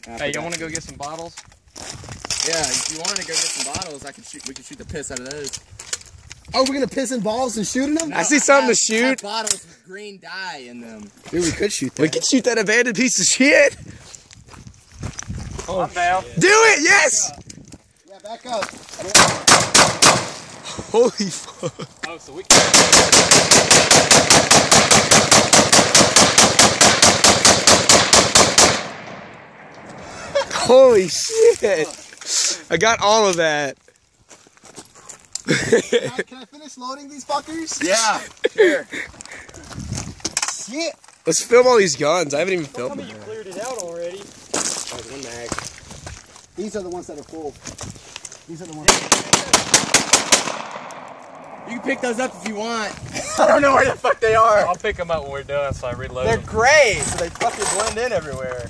Hey, y'all want to go get some bottles? Yeah, if you want to go get some bottles, we can shoot the piss out of those. Oh, we're gonna piss in balls and shoot in them? No, I see something to shoot. Bottles with green dye in them. Dude, we could shoot that. We could shoot that abandoned piece of shit. Oh, I'm down. Do it, yes! Yeah, back up. Holy fuck. Oh, so we can... Holy shit. I got all of that. Can I finish loading these fuckers? Yeah, sure. Shit. Let's film all these guns. I haven't even filmed Tell me you cleared it out already. Oh, one mag. These are the ones that are full. These are the ones. You can pick those up if you want. I don't know where the fuck they are. I'll pick them up when we're done so I reload They're them. gray, so they fucking blend in everywhere.